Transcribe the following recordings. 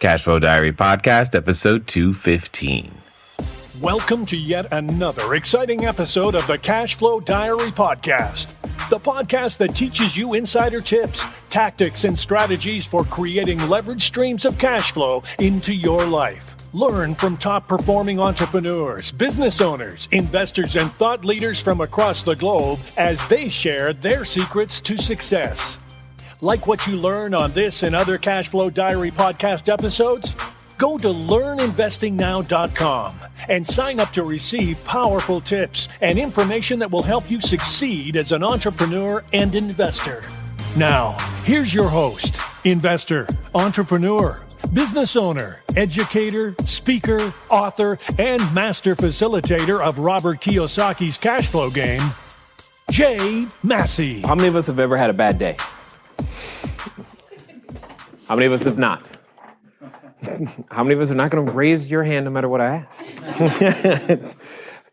Cashflow Diary Podcast, episode 215. Welcome to yet another exciting episode of the Cashflow Diary Podcast, the podcast that teaches you insider tips, tactics, and strategies for creating leverage streams of cash flow into your life. Learn from top-performing entrepreneurs, business owners, investors, and thought leaders from across the globe as they share their secrets to success. Like what you learn on this and other Cashflow Diary podcast episodes? Go to learninvestingnow.com and sign up to receive powerful tips and information that will help you succeed as an entrepreneur and investor. Now, here's your host, investor, entrepreneur, business owner, educator, speaker, author, and master facilitator of Robert Kiyosaki's cash flow game, Jay Massey. How many of us have ever had a bad day? How many of us have not? How many of us are not going to raise your hand no matter what I ask?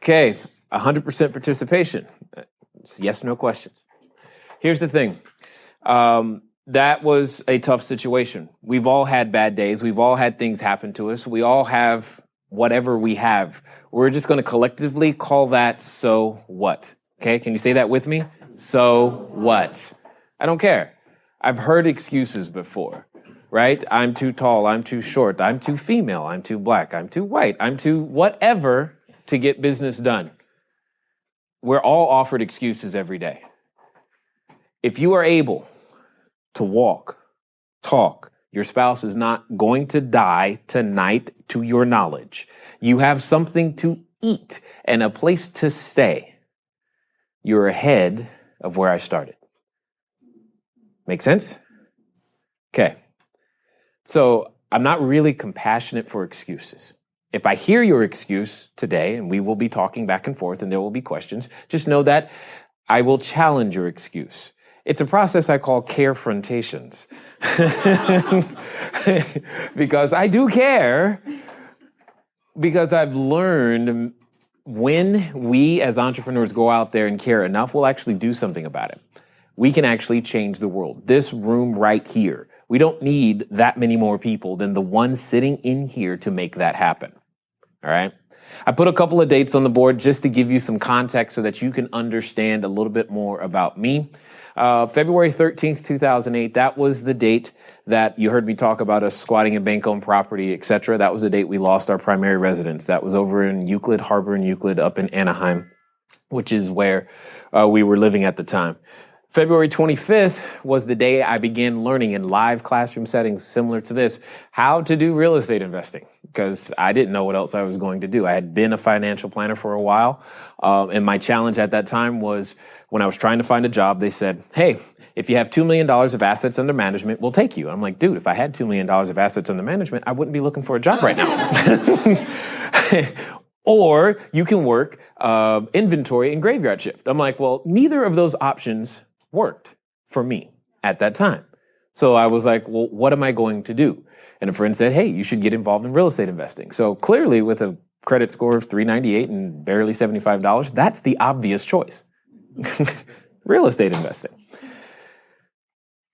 Okay, 100% participation. It's yes, no questions. Here's the thing. That was a tough situation. We've all had bad days. We've all had things happen to us. We all have whatever we have. We're just going to collectively call that so what. Okay, can you say that with me? So what? I don't care. I've heard excuses before. Right? I'm too tall, I'm too short, I'm too female, I'm too black, I'm too white, I'm too whatever to get business done. We're all offered excuses every day. If you are able to walk, talk, your spouse is not going to die tonight to your knowledge. You have something to eat and a place to stay. You're ahead of where I started. Make sense? Okay. So I'm not really compassionate for excuses. If I hear your excuse today, and we will be talking back and forth and there will be questions, just know that I will challenge your excuse. It's a process I call carefrontations. Because I do care, because I've learned when we as entrepreneurs go out there and care enough, we'll actually do something about it. We can actually change the world. This room right here. We don't need that many more people than the one sitting in here to make that happen. All right. I put a couple of dates on the board just to give you some context so that you can understand a little bit more about me. February 13th, 2008, that was the date that you heard me talk about us squatting in bank-owned property, etc. That was the date we lost our primary residence. That was over in Euclid, Harbor in Euclid up in Anaheim, which is where we were living at the time. February 25th was the day I began learning in live classroom settings similar to this, how to do real estate investing, because I didn't know what else I was going to do. I had been a financial planner for a while, and my challenge at that time was when I was trying to find a job, they said, hey, if you have $2 million of assets under management, we'll take you. I'm like, dude, if I had $2 million of assets under management, I wouldn't be looking for a job right now. Or you can work inventory and graveyard shift. I'm like, well, neither of those options worked for me at that time. So I was like, well, what am I going to do? And a friend said, hey, you should get involved in real estate investing. So clearly with a credit score of 398 and barely $75, that's the obvious choice. Real estate investing.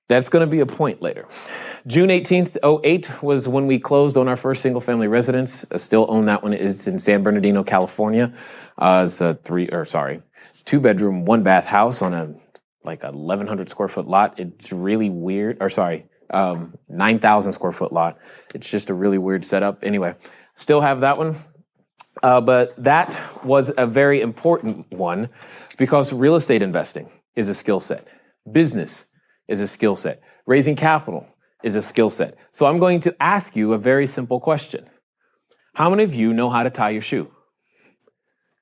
That's going to be a point later. June 18th, 2008 was when we closed on our first single family residence. I still own that one. It's in San Bernardino, California. It's a 2-bedroom, 1-bath house on a 1,100 square foot lot. It's really weird. 9,000 square foot lot. It's just a really weird setup. Anyway, still have that one. But that was a very important one because real estate investing is a skill set. Business is a skill set. Raising capital is a skill set. So I'm going to ask you a very simple question. How many of you know how to tie your shoe?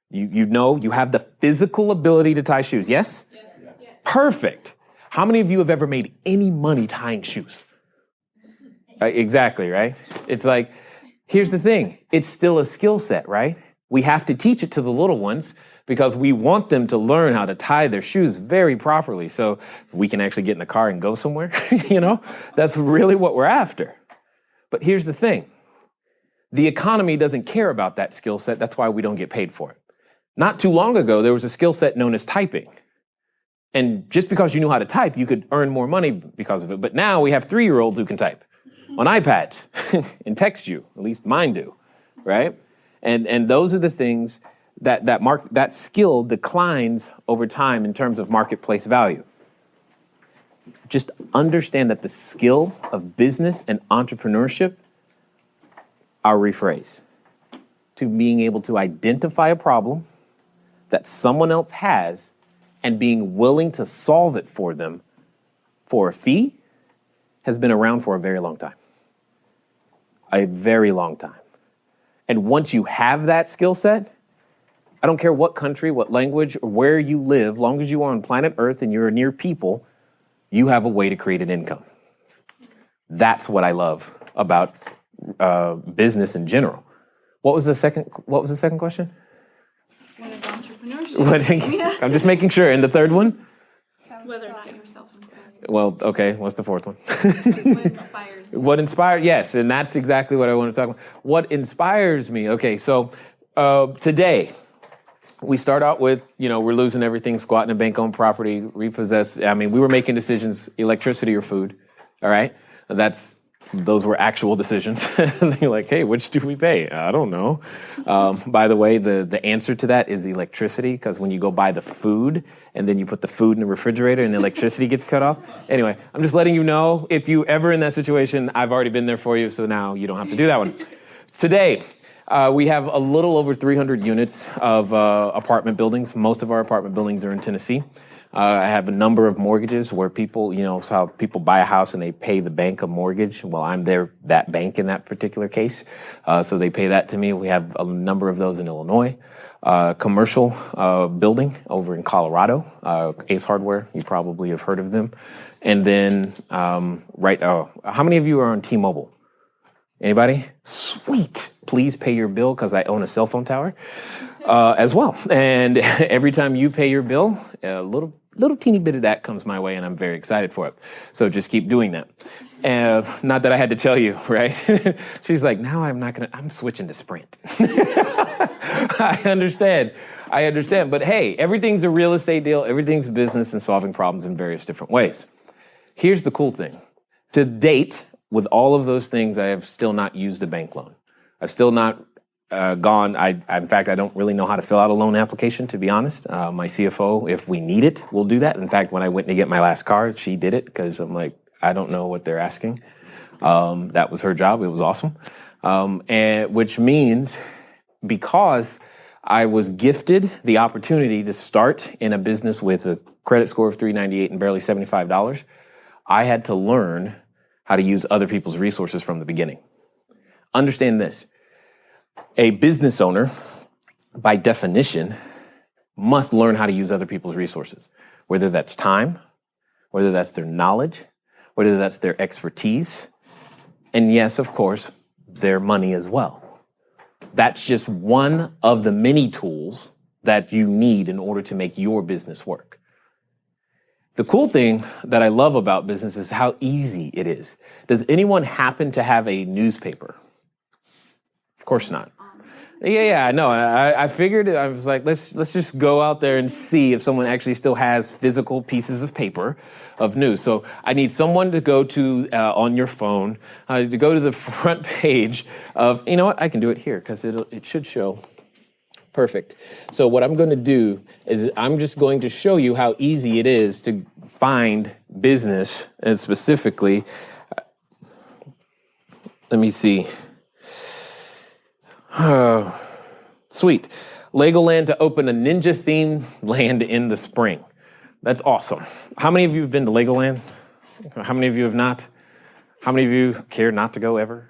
You know you have the physical ability to tie shoes, yes? Yes. Perfect. How many of you have ever made any money tying shoes? Exactly, right? It's like, here's the thing. It's still a skill set, right? We have to teach it to the little ones because we want them to learn how to tie their shoes very properly so we can actually get in the car and go somewhere. That's really what we're after. But here's the thing. The economy doesn't care about that skill set. That's why we don't get paid for it. Not too long ago, there was a skill set known as typing. And just because you knew how to type, you could earn more money because of it. But now we have 3-year-olds who can type. on iPads and text you. At least mine do, right? And those are the things that skill declines over time in terms of marketplace value. Just understand that the skill of business and entrepreneurship, I'll rephrase, to being able to identify a problem that someone else has and being willing to solve it for them for a fee has been around for a very long time. A very long time. And once you have that skill set, I don't care what country, what language, or where you live, long as you are on planet Earth and you're near people, you have a way to create an income. That's what I love about business in general. What was the second question? What is entrepreneurship? I'm just making sure. And the third one? Whether or not you're self-employed. Well, okay. What's the fourth one? What inspires you? What inspires? Yes, and that's exactly what I want to talk about. What inspires me? Okay, so today we start out with, we're losing everything, squatting a bank-owned property, repossess. I mean, we were making decisions, electricity or food. All right, those were actual decisions. And they're like, hey, which do we pay? I don't know. By the way, the answer to that is electricity, because when you go buy the food and then you put the food in the refrigerator and the electricity gets cut off. Anyway, I'm just letting you know, if you ever in that situation, I've already been there for you, so now you don't have to do that one. Today, we have a little over 300 units of apartment buildings. Most of our apartment buildings are in Tennessee. I have a number of mortgages where people, it's how people buy a house and they pay the bank a mortgage. Well, I'm that bank in that particular case. So they pay that to me. We have a number of those in Illinois. Commercial building over in Colorado, Ace Hardware. You probably have heard of them. And then, how many of you are on T-Mobile? Anybody? Sweet. Please pay your bill, because I own a cell phone tower as well. And every time you pay your bill, a little teeny bit of that comes my way, and I'm very excited for it. So just keep doing that. Not that I had to tell you, right? She's like, now I'm switching to Sprint. I understand. But hey, everything's a real estate deal. Everything's business and solving problems in various different ways. Here's the cool thing. To date, with all of those things, I have still not used a bank loan. I've still not gone. In fact, I don't really know how to fill out a loan application, to be honest. My CFO, if we need it, will do that. In fact, when I went to get my last car, she did it, because I'm like, I don't know what they're asking. That was her job. It was awesome. And which means, because I was gifted the opportunity to start in a business with a credit score of 398 and barely $75, I had to learn how to use other people's resources from the beginning. Understand this. A business owner, by definition, must learn how to use other people's resources, whether that's time, whether that's their knowledge, whether that's their expertise, and yes, of course, their money as well. That's just one of the many tools that you need in order to make your business work. The cool thing that I love about business is how easy it is. Does anyone happen to have a newspaper? Of course not. Yeah, no, I figured, I was like, let's just go out there and see if someone actually still has physical pieces of paper of news. So I need someone to go to, on your phone, to go to the front page of, you know what, I can do it here, because it should show. Perfect. So what I'm going to do is I'm just going to show you how easy it is to find business, and specifically, let me see. Sweet. Legoland to open a ninja-themed land in the spring. That's awesome. How many of you have been to Legoland? How many of you have not? How many of you care not to go ever?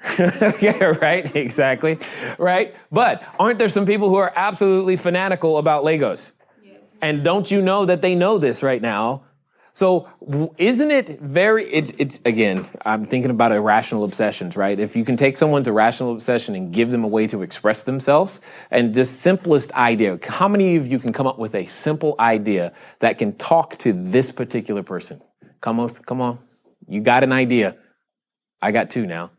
Yeah, right? Exactly. Right? But aren't there some people who are absolutely fanatical about Legos? Yes. And don't you know that they know this right now? So isn't it it's again, I'm thinking about irrational obsessions, right? If you can take someone to rational obsession and give them a way to express themselves, and just simplest idea, how many of you can come up with a simple idea that can talk to this particular person? Come on. You got an idea. I got two now.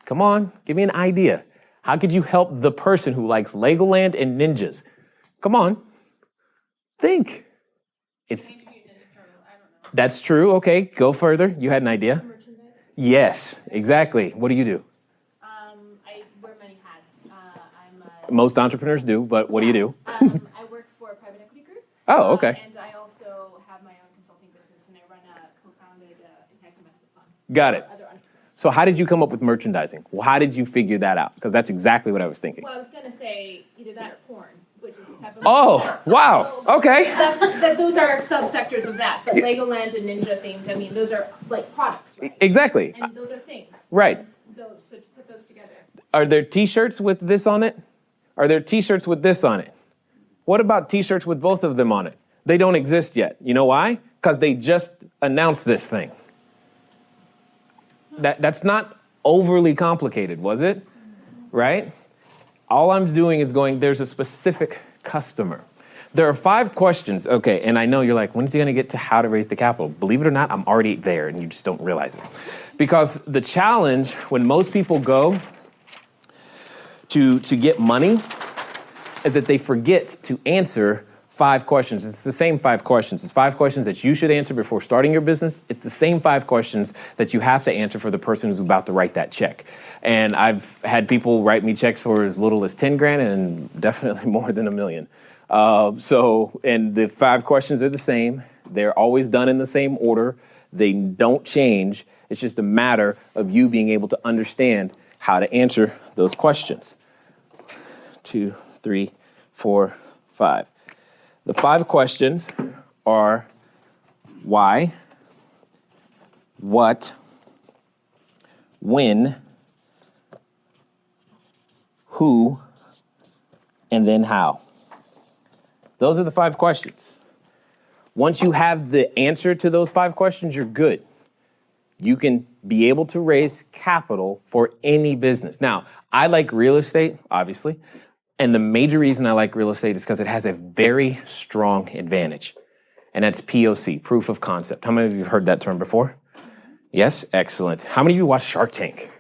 Come on, give me an idea. How could you help the person who likes Legoland and ninjas? Come on, think. That's true. Okay, go further. You had an idea. Yes, exactly. What do you do? I wear many hats. Most entrepreneurs do, but what do you do? I work for a private equity group. Oh, okay. And I also have my own consulting business, and I run a co-founded impact investment fund. Got it. For other entrepreneurs. So how did you come up with merchandising? Well, how did you figure that out? Because that's exactly what I was thinking. Well, I was going to say either that or porn, which is a type of... Oh, wow. Okay. Those are subsectors of that. But Legoland and Ninja themed, I mean, those are like products, right? Exactly. And those are things. Right. And so to put those together. Are there t-shirts with this on it? Are there t-shirts with this on it? What about t-shirts with both of them on it? They don't exist yet. You know why? Because they just announced this thing. That's not overly complicated, was it? Right? All I'm doing is going, there's a specific customer. There are 5 questions. Okay, and I know you're like, when's he going to get to how to raise the capital? Believe it or not, I'm already there, and you just don't realize it. Because the challenge when most people go to get money is that they forget to answer 5 questions. It's the same 5 questions. It's 5 questions that you should answer before starting your business. It's the same 5 questions that you have to answer for the person who's about to write that check. And I've had people write me checks for as little as 10 grand and definitely more than $1 million. And the 5 questions are the same. They're always done in the same order. They don't change. It's just a matter of you being able to understand how to answer those questions. 2, 3, 4, 5. The 5 questions are why, what, when, who, and then how. Those are the 5 questions. Once you have the answer to those 5 questions, you're good. You can be able to raise capital for any business. Now, I like real estate, obviously. And the major reason I like real estate is because it has a very strong advantage. And that's POC, proof of concept. How many of you have heard that term before? Yes? Excellent. How many of you watch Shark Tank?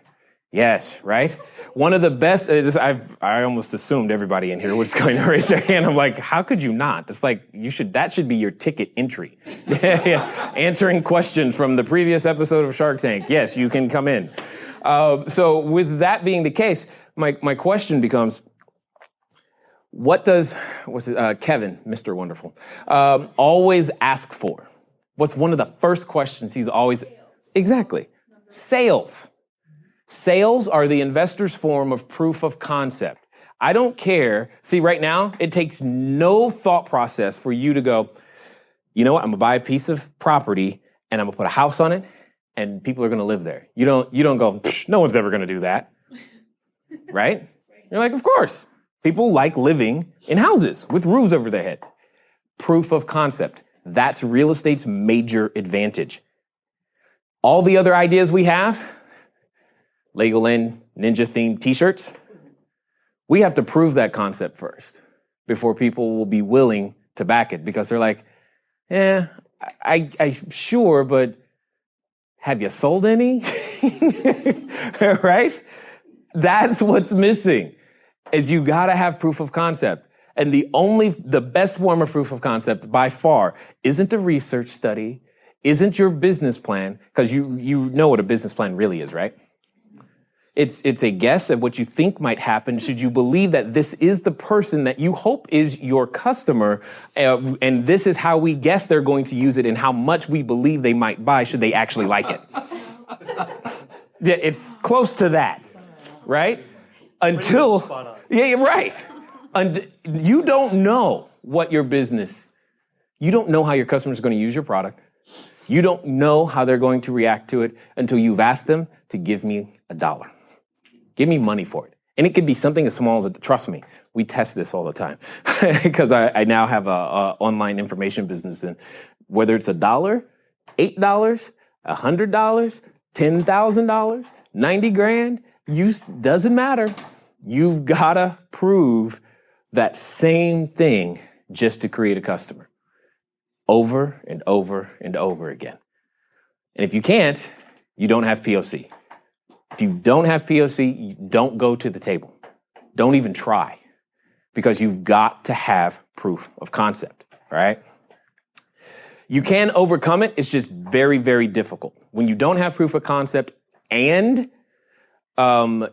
Yes, right? One of the best, I almost assumed everybody in here was going to raise their hand. I'm like, how could you not? It's like, that should be your ticket entry. Answering questions from the previous episode of Shark Tank. Yes, you can come in. So with that being the case, my question becomes, Kevin, Mr. Wonderful, always ask for? What's one of the first questions he's always... Exactly. Sales. Sales are the investor's form of proof of concept. I don't care. See, right now, it takes no thought process for you to go, you know what, I'm going to buy a piece of property, and I'm going to put a house on it, and people are going to live there. You don't go, no one's ever going to do that. Right? You're like, of course. People like living in houses with roofs over their heads. Proof of concept. That's real estate's major advantage. All the other ideas we have, Legoland, Ninja-themed t-shirts, we have to prove that concept first before people will be willing to back it because they're like, I'm sure, but have you sold any? Right? That's what's missing. Is you got to have proof of concept. And the best form of proof of concept by far isn't a research study, isn't your business plan, because you know what a business plan really is, right? It's a guess at what you think might happen should you believe that this is the person that you hope is your customer, and this is how we guess they're going to use it and how much we believe they might buy should they actually like it. Yeah, it's close to that, right? Right. And you don't know what your business, you don't know how your customers are going to use your product. You don't know how they're going to react to it until you've asked them to give me $1. Give me money for it. And it could be something as small as, trust me, we test this all the time because I now have a online information business, and whether it's $1, $8, $100, $10,000, 90 grand, doesn't matter. You've got to prove that same thing just to create a customer over and over and over again. And if you can't, you don't have POC. If you don't have POC, you don't go to the table. Don't even try because you've got to have proof of concept, all right? You can overcome it. It's just very, very difficult. When you don't have proof of concept, and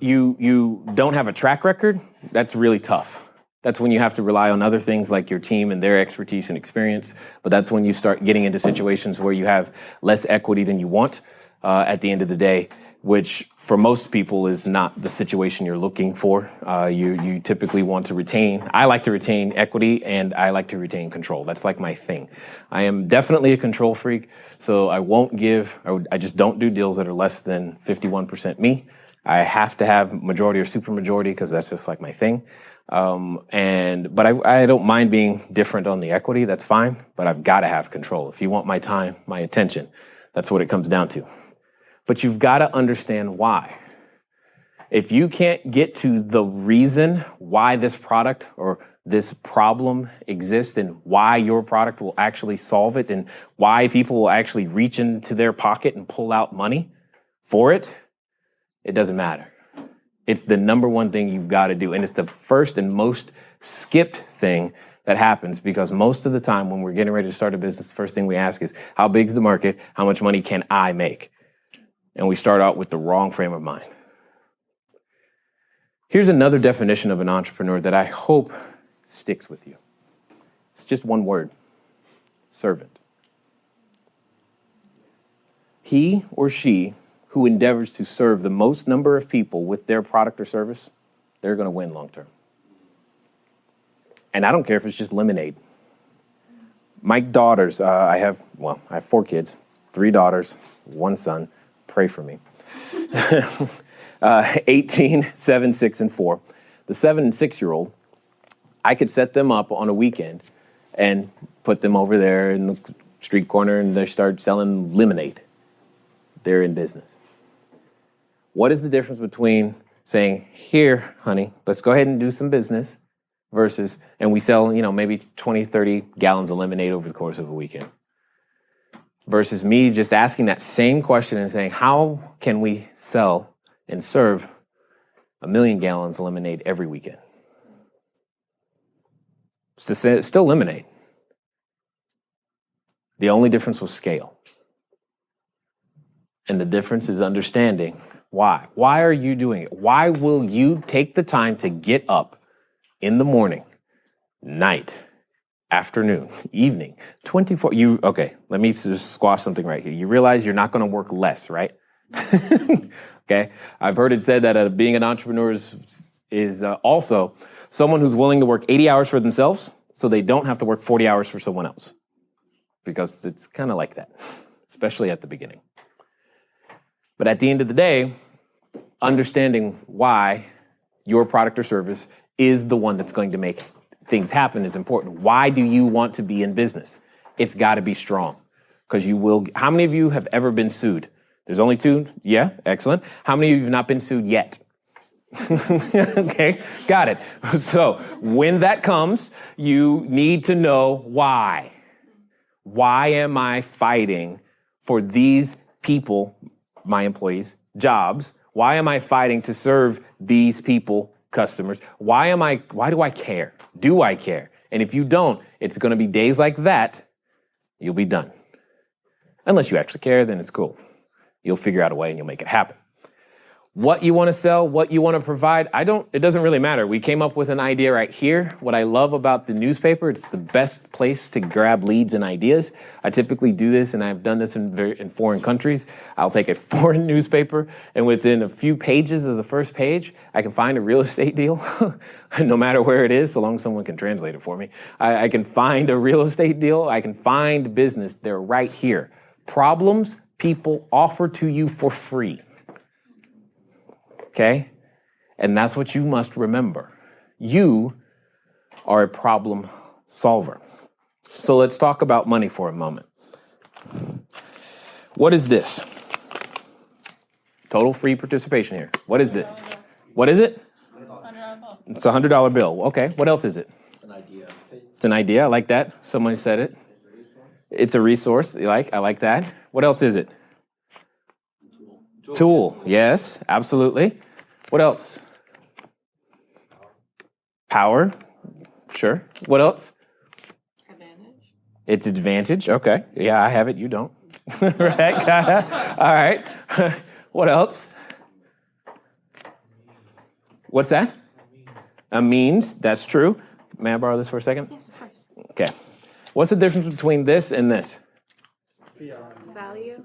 you don't have a track record, that's really tough. That's when you have to rely on other things like your team and their expertise and experience. But that's when you start getting into situations where you have less equity than you want at the end of the day, which for most people is not the situation you're looking for. You typically want to retain. I like to retain equity, and I like to retain control. That's like my thing. I am definitely a control freak, so I just don't do deals that are less than 51% me. I have to have majority or super majority because that's just like my thing. But I don't mind being different on the equity. That's fine, but I've got to have control. If you want my time, my attention, that's what it comes down to. But you've got to understand why. If you can't get to the reason why this product or this problem exists and why your product will actually solve it and why people will actually reach into their pocket and pull out money for it, it doesn't matter. It's the number one thing you've got to do. And it's the first and most skipped thing that happens because most of the time when we're getting ready to start a business, the first thing we ask is, how big is the market? How much money can I make? And we start out with the wrong frame of mind. Here's another definition of an entrepreneur that I hope sticks with you. It's just one word: servant. He or she who endeavors to serve the most number of people with their product or service, they're going to win long term. And I don't care if it's just lemonade. My daughters, I have 4 kids, 3 daughters, 1 son. Pray for me. 18, 7, 6, and 4. The 7 and 6-year-old, I could set them up on a weekend and put them over there in the street corner and they start selling lemonade. They're in business. What is the difference between saying, here, honey, let's go ahead and do some business versus, and we sell, maybe 20, 30 gallons of lemonade over the course of a weekend? Versus me just asking that same question and saying, how can we sell and serve 1 million gallons of lemonade every weekend? It's still lemonade. The only difference was scale. And the difference is understanding why. Why are you doing it? Why will you take the time to get up in the morning, night, afternoon, evening, 24? Okay, let me just squash something right here. You realize you're not going to work less, right? Okay, I've heard it said that being an entrepreneur is also someone who's willing to work 80 hours for themselves so they don't have to work 40 hours for someone else. Because it's kind of like that, especially at the beginning. But at the end of the day, understanding why your product or service is the one that's going to make things happen is important. Why do you want to be in business? It's got to be strong. Because you will. How many of you have ever been sued? There's only 2? Yeah, excellent. How many of you have not been sued yet? Okay, got it. So when that comes, you need to know why. Why am I fighting for these people, my employees, jobs? Why am I fighting to serve these people, customers? Why do I care? Do I care? And if you don't, it's going to be days like that, you'll be done. Unless you actually care, then it's cool. You'll figure out a way and you'll make it happen. What you want to sell, what you want to provide, it doesn't really matter. We came up with an idea right here. What I love about the newspaper, it's the best place to grab leads and ideas. I typically do this, and I've done this in foreign countries. I'll take a foreign newspaper, and within a few pages of the first page, I can find a real estate deal, no matter where it is, so long as someone can translate it for me. I can find a real estate deal. I can find business. They're right here. Problems people offer to you for free. Okay? And that's what you must remember. You are a problem solver. So let's talk about money for a moment. What is this? Total free participation here. What is this? What is it? It's a $100 bill. Okay. What else is it? It's an idea. It's an idea. I like that. Someone said it. It's a resource. I like that. What else is it? Tool. Yes, absolutely. What else? Power. Sure. What else? Advantage. It's advantage. Okay. Yeah, I have it. You don't. Right. All right. What else? What's that? A means. That's true. May I borrow this for a second? Yes, of course. Okay. What's the difference between this and this? Value.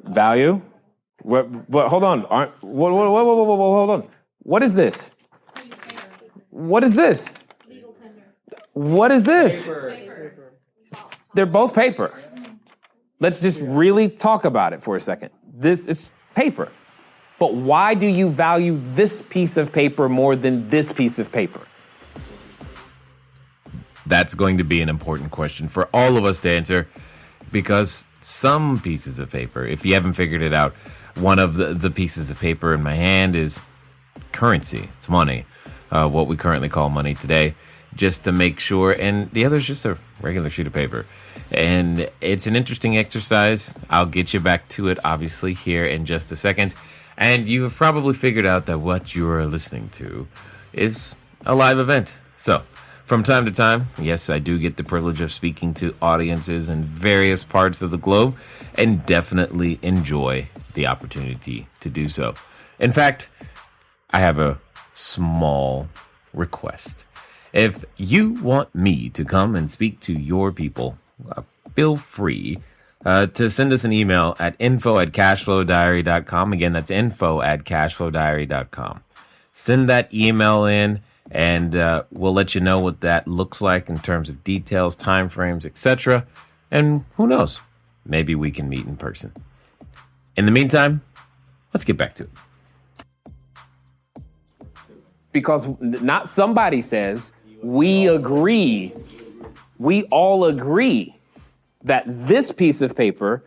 Value? What, hold on. Hold on. What is this? What is this? Legal tender. What is this? Paper. They're both paper. Let's just really talk about it for a second. This is paper. But why do you value this piece of paper more than this piece of paper? That's going to be an important question for all of us to answer, because some pieces of paper, if you haven't figured it out, one of the pieces of paper in my hand is currency. It's money, what we currently call money today, just to make sure. And the other is just a regular sheet of paper. And it's an interesting exercise. I'll get you back to it, obviously, here in just a second. And you have probably figured out that what you are listening to is a live event. So, from time to time, yes, I do get the privilege of speaking to audiences in various parts of the globe, and definitely enjoy the opportunity to do so. In fact, I have a small request. If you want me to come and speak to your people, feel free to send us an email at info@cashflowdiary.com. Again, that's info@cashflowdiary.com. Send that email in, and we'll let you know what that looks like in terms of details, timeframes, etc. And who knows? Maybe we can meet in person. In the meantime, let's get back to it. Because not somebody says, we agree. We all agree that this piece of paper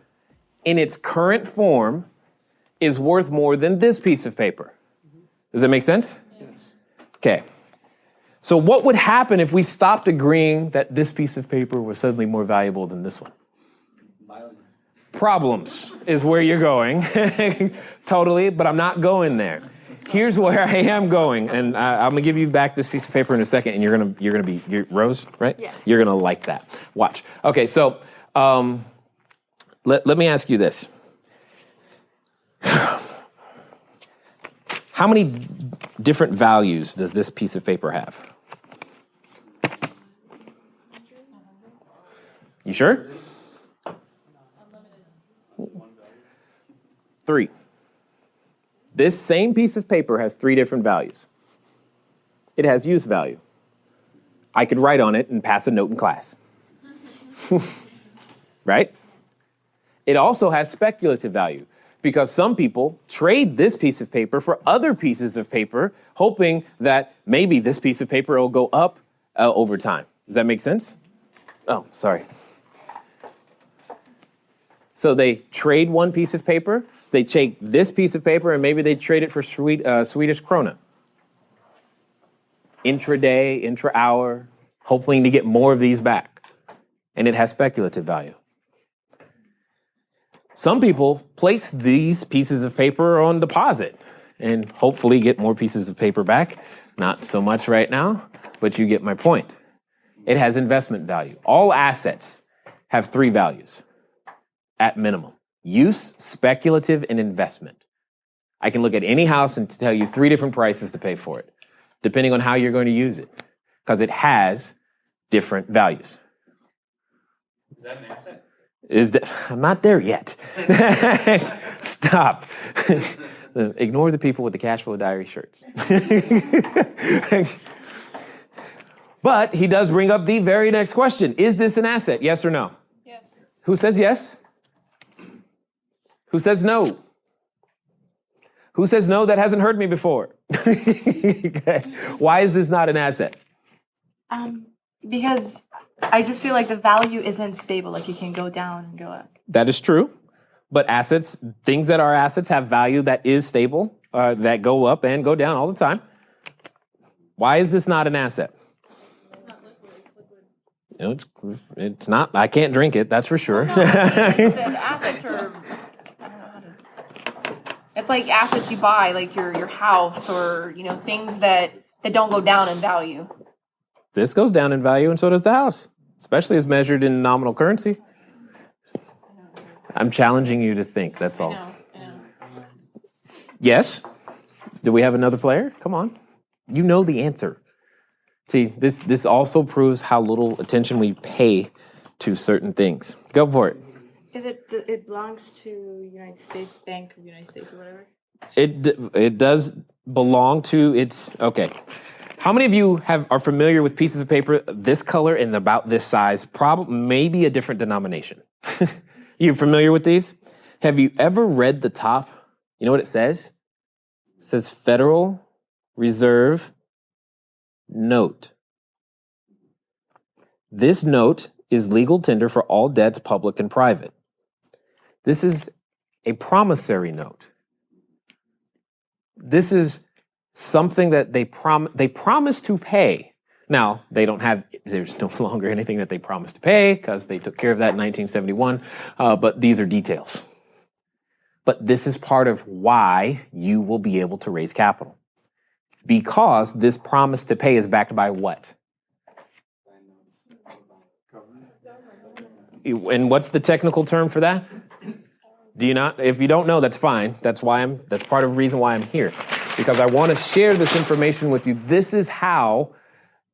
in its current form is worth more than this piece of paper. Does that make sense? Yes. Okay. So what would happen if we stopped agreeing that this piece of paper was suddenly more valuable than this one? Problems is where you're going. Totally, but I'm not going there. Here's where I am going, and I'm gonna give you back this piece of paper in a second, and you're gonna be Rose, right? Yes. You're gonna like that. Watch. Okay, so let me ask you this: how many different values does this piece of paper have? You sure? 3. This same piece of paper has 3 different values. It has use value. I could write on it and pass a note in class. Right? It also has speculative value, because some people trade this piece of paper for other pieces of paper, hoping that maybe this piece of paper will go up over time. Does that make sense? Oh, sorry. So they trade one piece of paper, they take this piece of paper, and maybe they trade it for Swedish krona. Intraday, intra-hour, hoping to get more of these back. And it has speculative value. Some people place these pieces of paper on deposit and hopefully get more pieces of paper back. Not so much right now, but you get my point. It has investment value. All assets have 3 values at minimum: use, speculative, and investment. I can look at any house and tell you 3 different prices to pay for it, depending on how you're going to use it, because it has different values. Is that an asset? I'm not there yet. Stop. Ignore the people with the cash flow diary shirts. But he does bring up the very next question. Is this an asset? Yes or no? Yes. Who says yes? Who says no? Who says no that hasn't heard me before? Why is this not an asset? Because I just feel like the value isn't stable. Like it can go down and go up. That is true. But assets, things that are assets, have value that is stable, that go up and go down all the time. Why is this not an asset? It's not liquid, it's liquid. No, it's not. I can't drink it, that's for sure. The assets are, I don't know how to. It's like assets you buy, like your house, or things that don't go down in value. This goes down in value, and so does the house, especially as measured in nominal currency. I'm challenging you to think, that's all. I know. Yes. Do we have another player? Come on. You know the answer. See, this also proves how little attention we pay to certain things. Go for it. It belongs to United States Bank of United States or whatever? It does belong to its, okay. How many of you are familiar with pieces of paper this color and about this size, maybe a different denomination? You familiar with these? Have you ever read the top? You know what it says? It says Federal Reserve Note. This note is legal tender for all debts, public and private. This is a promissory note. This is something that they promise to pay. Now, there's no longer anything that they promise to pay because they took care of that in 1971, but these are details. But this is part of why you will be able to raise capital. Because this promise to pay is backed by what? And what's the technical term for that? Do you not? If you don't know, that's fine. That's part of the reason why I'm here. Because I want to share this information with you. This is how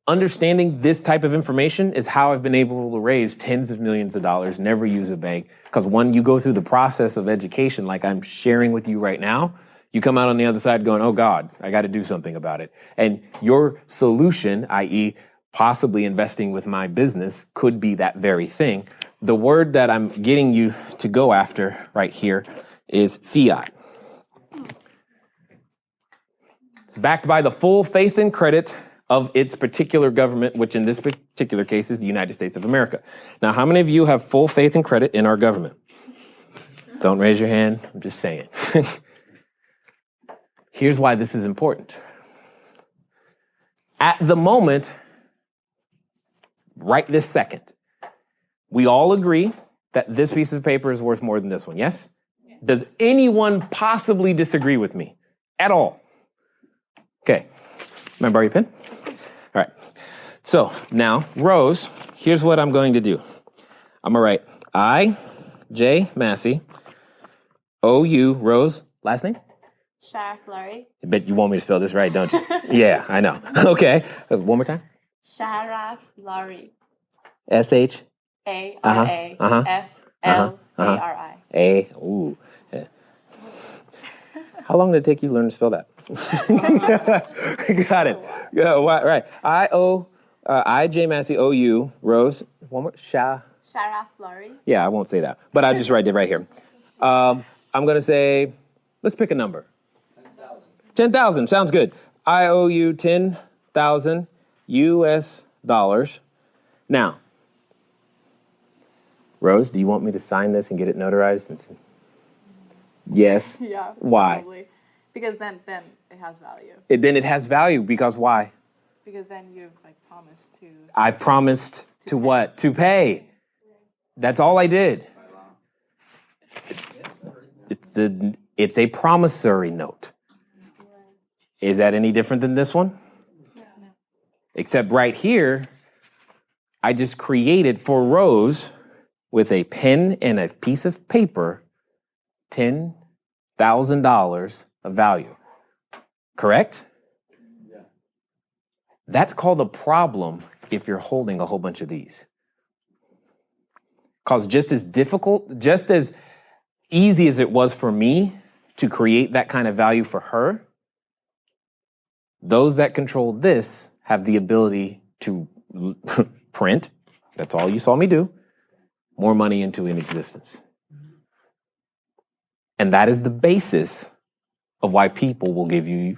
understanding this type of information is how I've been able to raise tens of millions of dollars, never use a bank. Because when you go through the process of education, like I'm sharing with you right now, you come out on the other side going, oh God, I got to do something about it. And your solution, i.e. possibly investing with my business, could be that very thing. The word that I'm getting you to go after right here is fiat. It's backed by the full faith and credit of its particular government, which in this particular case is the United States of America. Now, how many of you have full faith and credit in our government? Don't raise your hand. I'm just saying. Here's why this is important. At the moment, right this second, we all agree that this piece of paper is worth more than this one, yes? Does anyone possibly disagree with me at all? Okay. May I borrow your pen? All right. So now, Rose, here's what I'm going to do. I'm going to write I, J, Massey, O-U, Rose, last name? Sharaf Laurie. But you want me to spell this right, don't you? Yeah, I know. Okay. One more time. Sharaf Laurie. S-H? A-R-A-F-L-A-R-I. Ooh. Yeah. How long did it take you to learn to spell that? Got it. Yeah, right. I-J Massey, O-U, Rose. One more. Sharaf Laurie. Yeah, I won't say that. But I just write it right here. I'm going to say, let's pick a number. 10,000. Sounds good. I owe you 10,000 US dollars. Now, Rose, do you want me to sign this and get it notarized? Yes. Yeah. Why? Probably. Because then it has value. Then it has value because why? Because then you've promised to. I've promised to what? To pay. That's all I did. It's a promissory note. Is that any different than this one? No. Except right here, I just created for Rose with a pen and a piece of paper, $10,000 of value. Correct? Yeah. That's called a problem if you're holding a whole bunch of these. Because just as difficult, just as easy as it was for me to create that kind of value for her, those that control this have the ability to print, that's all you saw me do, more money into an existence. And that is the basis of why people will give you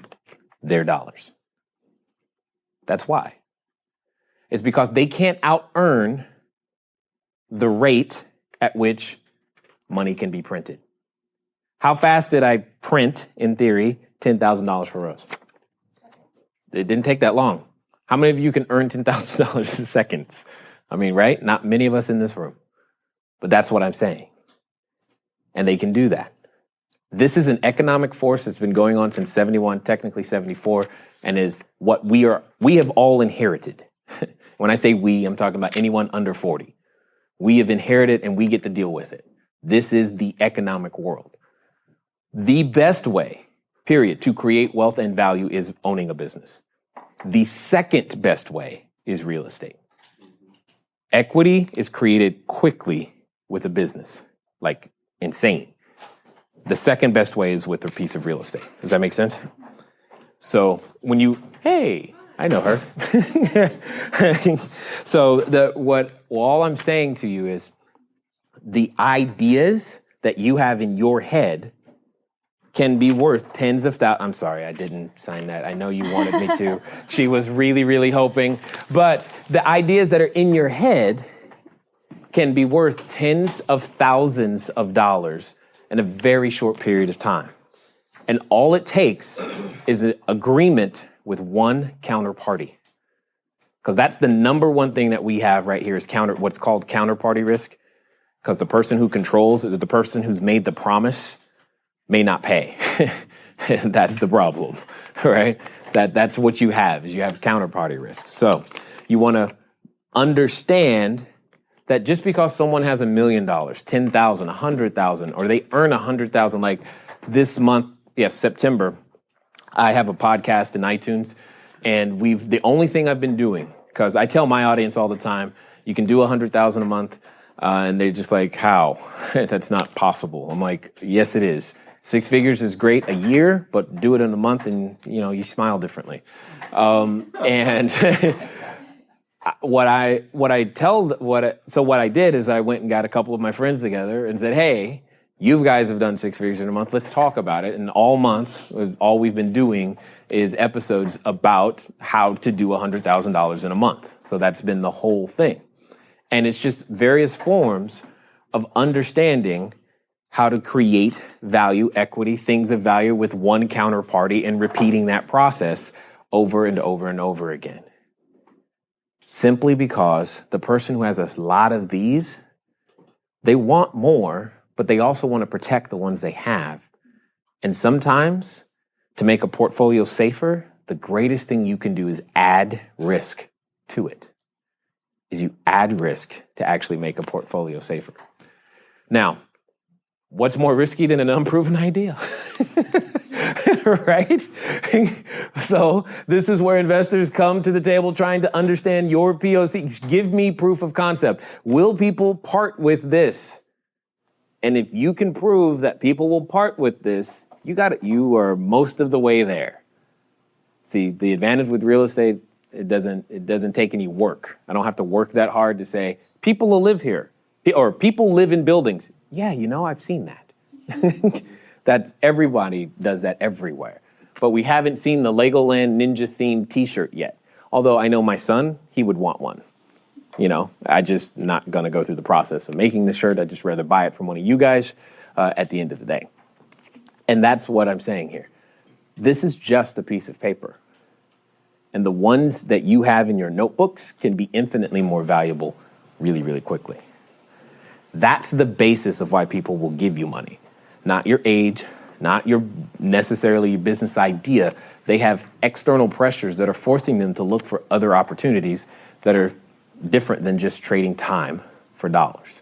their dollars. That's why. It's because they can't out-earn the rate at which money can be printed. How fast did I print, in theory, $10,000 for Rose? It didn't take that long. How many of you can earn $10,000 in seconds? I mean, right? Not many of us in this room. But that's what I'm saying. And they can do that. This is an economic force that's been going on since 71, technically 74, and is what we have all inherited. When I say we, I'm talking about anyone under 40. We have inherited and we get to deal with it. This is the economic world. The best way period, to create wealth and value is owning a business. The second best way is real estate. Equity is created quickly with a business, like insane. The second best way is with a piece of real estate. Does that make sense? So when you, hey, I know her. So all I'm saying to you is the ideas that you have in your head can be worth tens of thousands. I'm sorry, I didn't sign that. I know you wanted me to. She was really, really hoping. But the ideas that are in your head can be worth tens of thousands of dollars in a very short period of time. And all it takes is an agreement with one counterparty. Because that's the number one thing that we have right here is what's called counterparty risk. Because the person who controls is the person who's made the promise may not pay. That's the problem, right? That's what you have, is you have counterparty risk. So you want to understand that just because someone has $1 million, 10,000, 100,000, or they earn 100,000, like this month, September, I have a podcast in iTunes, and the only thing I've been doing, because I tell my audience all the time, you can do 100,000 a month, and they're just like, how? That's not possible. I'm like, yes, it is. 6 figures is great a year, but do it in a month and, you smile differently. And what I did is I went and got a couple of my friends together and said, hey, you guys have done 6 figures in a month. Let's talk about it. And all month, all we've been doing is episodes about how to do $100,000 in a month. So that's been the whole thing. And it's just various forms of understanding how to create value, equity, things of value with one counterparty and repeating that process over and over and over again. Simply because the person who has a lot of these, they want more, but they also want to protect the ones they have. And sometimes to make a portfolio safer, the greatest thing you can do is add risk to it. You add risk to actually make a portfolio safer. Now, what's more risky than an unproven idea? Right? So this is where investors come to the table trying to understand your POC. Give me proof of concept. Will people part with this? And if you can prove that people will part with this, you are most of the way there. See, the advantage with real estate, it doesn't take any work. I don't have to work that hard to say, people will live here. Or people live in buildings. Yeah, I've seen that. That's everybody does that everywhere. But we haven't seen the Legoland Ninja themed t-shirt yet. Although I know my son, he would want one. I just not going to go through the process of making the shirt. I'd just rather buy it from one of you guys at the end of the day. And that's what I'm saying here. This is just a piece of paper. And the ones that you have in your notebooks can be infinitely more valuable really, really quickly. That's the basis of why people will give you money. Not your age, not necessarily your business idea. They have external pressures that are forcing them to look for other opportunities that are different than just trading time for dollars.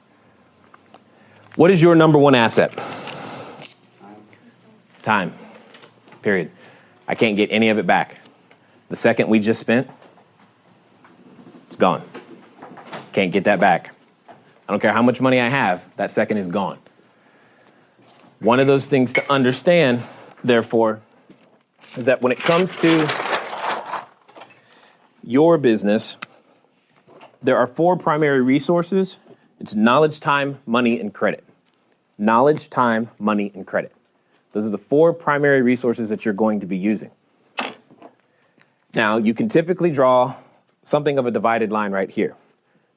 What is your number one asset? Time. Period. I can't get any of it back. The second we just spent, it's gone. Can't get that back. I don't care how much money I have, that second is gone. One of those things to understand, therefore, is that when it comes to your business, there are 4 primary resources. It's knowledge, time, money, and credit. Knowledge, time, money, and credit. Those are the 4 primary resources that you're going to be using. Now, you can typically draw something of a divided line right here,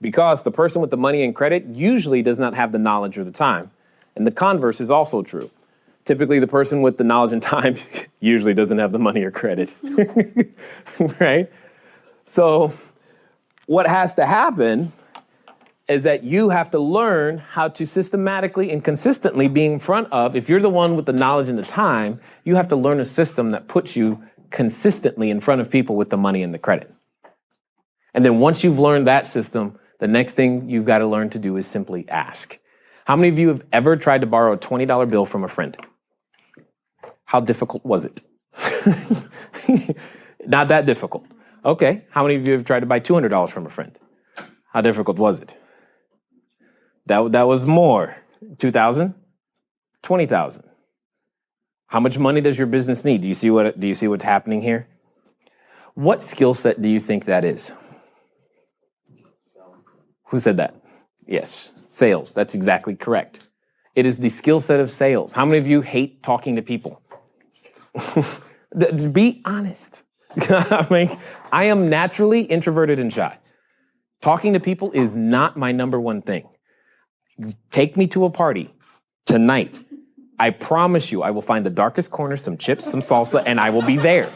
because the person with the money and credit usually does not have the knowledge or the time. And the converse is also true. Typically, the person with the knowledge and time usually doesn't have the money or credit, right? So what has to happen is that you have to learn how to systematically and consistently be in front of, if you're the one with the knowledge and the time, you have to learn a system that puts you consistently in front of people with the money and the credit. And then once you've learned that system, the next thing you've got to learn to do is simply ask. How many of you have ever tried to borrow a $20 bill from a friend? How difficult was it? Not that difficult. Okay, how many of you have tried to buy $200 from a friend? How difficult was it? That was more. 2,000? 20,000. How much money does your business need? Do you see what's happening here? What skill set do you think that is? Who said that? Yes, sales. That's exactly correct. It is the skill set of sales. How many of you hate talking to people? Be honest. I am naturally introverted and shy. Talking to people is not my number one thing. Take me to a party tonight. I promise you, I will find the darkest corner, some chips, some salsa, and I will be there.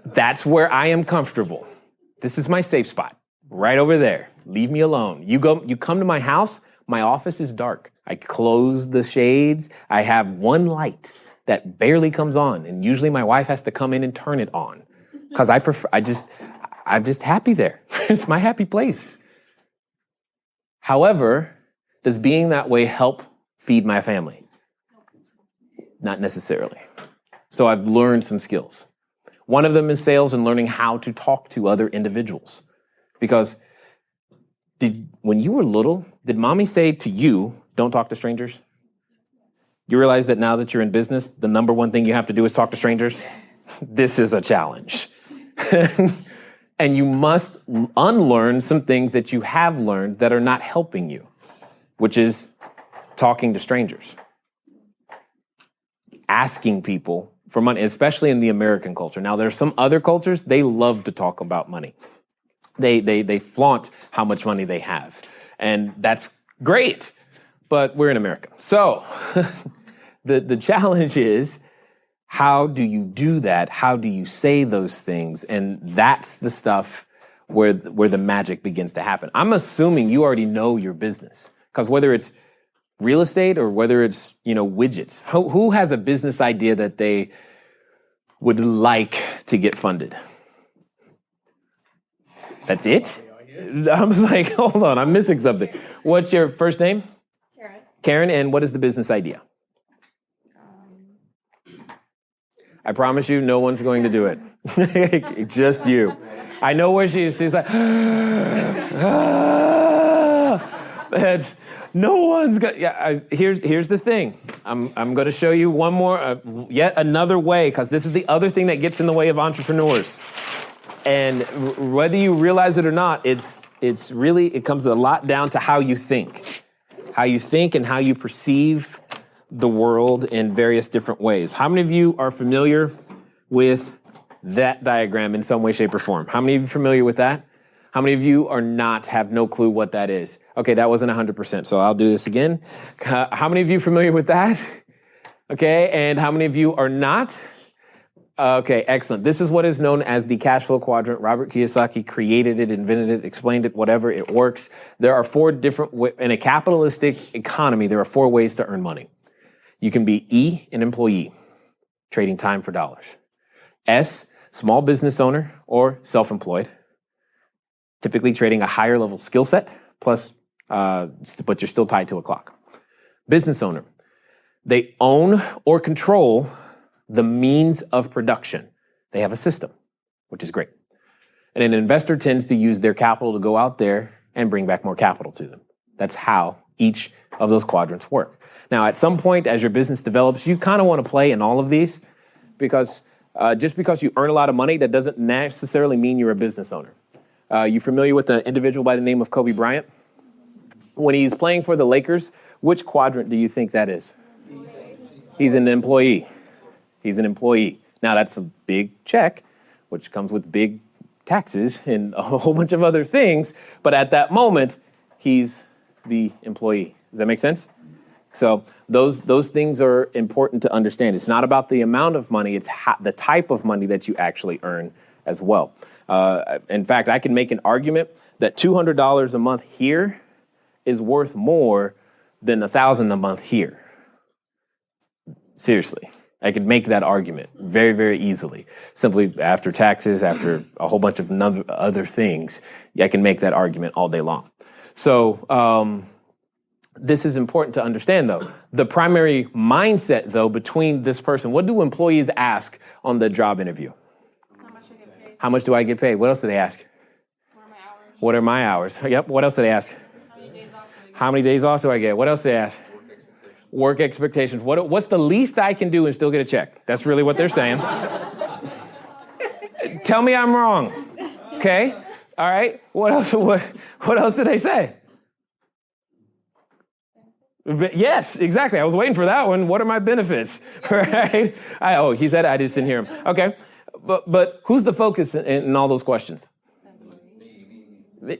That's where I am comfortable. This is my safe spot, right over there. Leave me alone. You come to my house, my office is dark. I close the shades. I have one light that barely comes on, and usually my wife has to come in and turn it on because I'm just happy there. It's my happy place. However, does being that way help feed my family? Not necessarily. So I've learned some skills. One of them is sales and learning how to talk to other individuals. Because when you were little, did mommy say to you, don't talk to strangers? You realize that now that you're in business, the number one thing you have to do is talk to strangers? This is a challenge. And you must unlearn some things that you have learned that are not helping you, which is talking to strangers. Asking people for money, especially in the American culture. Now, there are some other cultures, they love to talk about money. They flaunt how much money they have. And that's great, but we're in America. So the challenge is, how do you do that? How do you say those things? And that's the stuff where the magic begins to happen. I'm assuming you already know your business, because whether it's real estate or whether it's, widgets, who has a business idea that they would like to get funded? That's it? I was like, hold on, I'm missing something. What's your first name? Karen. Karen, and what is the business idea? I promise you, no one's going to do it. Just you. I know where she's like, no one's got. Yeah. Here's the thing. I'm going to show you one more, yet another way, because this is the other thing that gets in the way of entrepreneurs. And whether you realize it or not, it comes a lot down to how you think and how you perceive the world in various different ways. How many of you are familiar with that diagram in some way, shape, or form? How many of you are familiar with that? How many of you are not, have no clue what that is? Okay, that wasn't 100%, so I'll do this again. How many of you are familiar with that? Okay, and how many of you are not? Okay, excellent. This is what is known as the cash flow quadrant. Robert Kiyosaki created it, invented it, explained it, whatever, it works. There are four different, in a capitalistic economy, there are four ways to earn money. You can be E, an employee, trading time for dollars. S, small business owner or self-employed, typically trading a higher level skill set, plus, but you're still tied to a clock. Business owner, they own or control the means of production. They have a system, which is great. And an investor tends to use their capital to go out there and bring back more capital to them. That's how each of those quadrants work. Now, at some point, as your business develops, you kind of want to play in all of these, because just because you earn a lot of money, that doesn't necessarily mean you're a business owner. You familiar with an individual by the name of Kobe Bryant? When he's playing for the Lakers, which quadrant do you think that is? He's an employee. He's an employee. Now, that's a big check, which comes with big taxes and a whole bunch of other things. But at that moment, he's the employee. Does that make sense? So those things are important to understand. It's not about the amount of money, it's the type of money that you actually earn as well. In fact, I can make an argument that $200 a month here is worth more than $1,000 a month here. Seriously, I could make that argument very, very easily. Simply after taxes, after a whole bunch of other things, I can make that argument all day long. So this is important to understand, though. The primary mindset, though, between this person, what do employees ask on the job interview? How much do I get paid? How much do I get paid? What else do they ask? What are my hours? What are my hours? Yep. What else do they ask? How many days off do I get? How many days off do I get? What else do they ask? Work expectations. What's the least I can do and still get a check? That's really what they're saying. Tell me I'm wrong. Okay? All right? What else? What else did they say? Yes, exactly. I was waiting for that one. What are my benefits? Right? He said it. I just didn't hear him. Okay. But who's the focus in all those questions?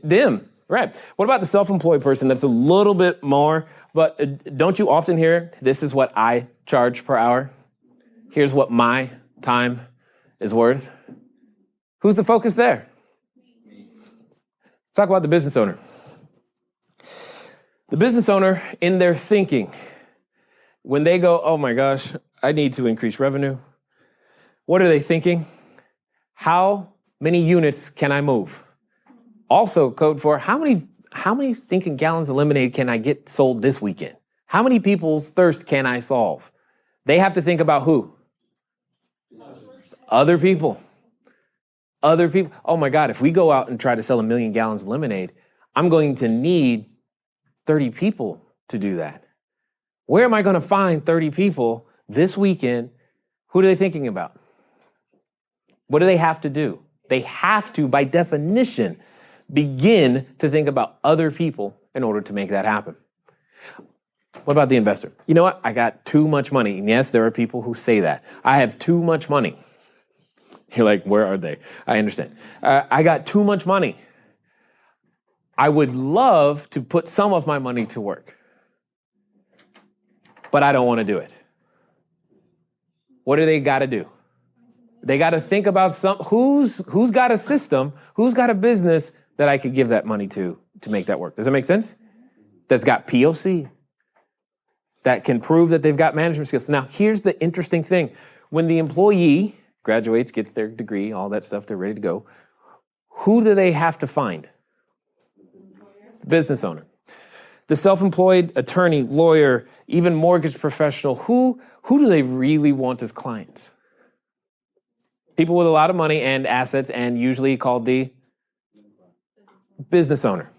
Them. Right. What about the self-employed person that's a little bit more, but don't you often hear, this is what I charge per hour? Here's what my time is worth. Who's the focus there? Let's talk about the business owner. The business owner, in their thinking, when they go, oh my gosh, I need to increase revenue, what are they thinking? How many units can I move? Also, code for how many stinking gallons of lemonade can I get sold this weekend? How many people's thirst can I solve? They have to think about who? Other people. Other people. Oh my God, if we go out and try to sell 1 million gallons of lemonade, I'm going to need 30 people to do that. Where am I going to find 30 people this weekend? Who are they thinking about? What do they have to do? They have to, by definition, begin to think about other people in order to make that happen. What about the investor? You know what? I got too much money. And yes, there are people who say that. I have too much money. You're like, where are they? I understand. I got too much money. I would love to put some of my money to work, but I don't want to do it. What do they got to do? They got to think about who's got a system, who's got a business that I could give that money to make that work. Does that make sense? That's got POC, that can prove that they've got management skills. Now, here's the interesting thing. When the employee graduates, gets their degree, all that stuff, they're ready to go, who do they have to find? Business owner. The self-employed attorney, lawyer, even mortgage professional, who do they really want as clients? People with a lot of money and assets, and usually called the business owner.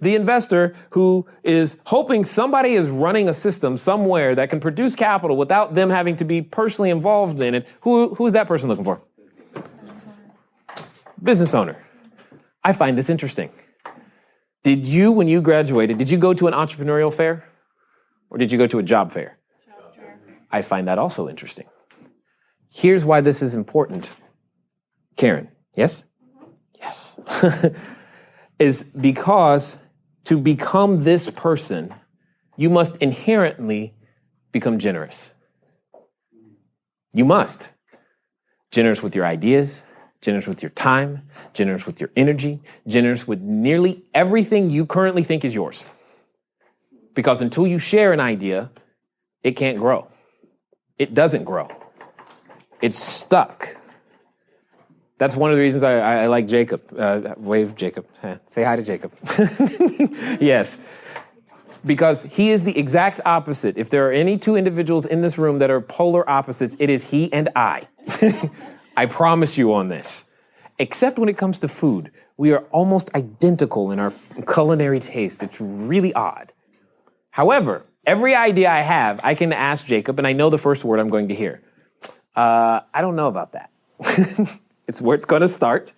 The investor who is hoping somebody is running a system somewhere that can produce capital without them having to be personally involved in it. Who is that person looking for? Business owner. I find this interesting. Did you, when you graduated, did you go to an entrepreneurial fair? Or did you go to a job fair? I find that also interesting. Here's why this is important. Karen, yes? Yes. Is because to become this person, you must inherently become generous. You must. Generous with your ideas, generous with your time, generous with your energy, generous with nearly everything you currently think is yours. Because until you share an idea, it can't grow. It doesn't grow. It's stuck. That's one of the reasons I like Jacob. Wave Jacob. Say hi to Jacob. Yes. Because he is the exact opposite. If there are any two individuals in this room that are polar opposites, it is he and I. I promise you on this. Except when it comes to food. We are almost identical in our culinary taste. It's really odd. However, every idea I have, I can ask Jacob, and I know the first word I'm going to hear. I don't know about that. It's where it's going to start.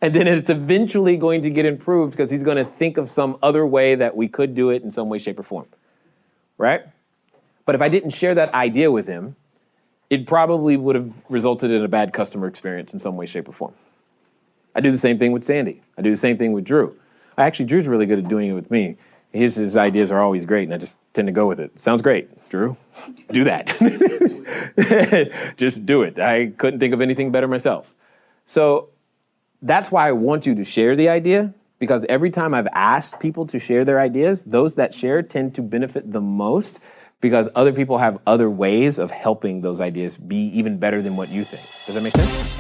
And then it's eventually going to get improved because he's going to think of some other way that we could do it in some way, shape, or form. Right? But if I didn't share that idea with him, it probably would have resulted in a bad customer experience in some way, shape, or form. I do the same thing with Sandy. I do the same thing with Drew. Actually, Drew's really good at doing it with me. His ideas are always great, and I just tend to go with it. Sounds great, Drew. Do that. Just do it. I couldn't think of anything better myself. So that's why I want you to share the idea, because every time I've asked people to share their ideas, those that share tend to benefit the most because other people have other ways of helping those ideas be even better than what you think. Does that make sense?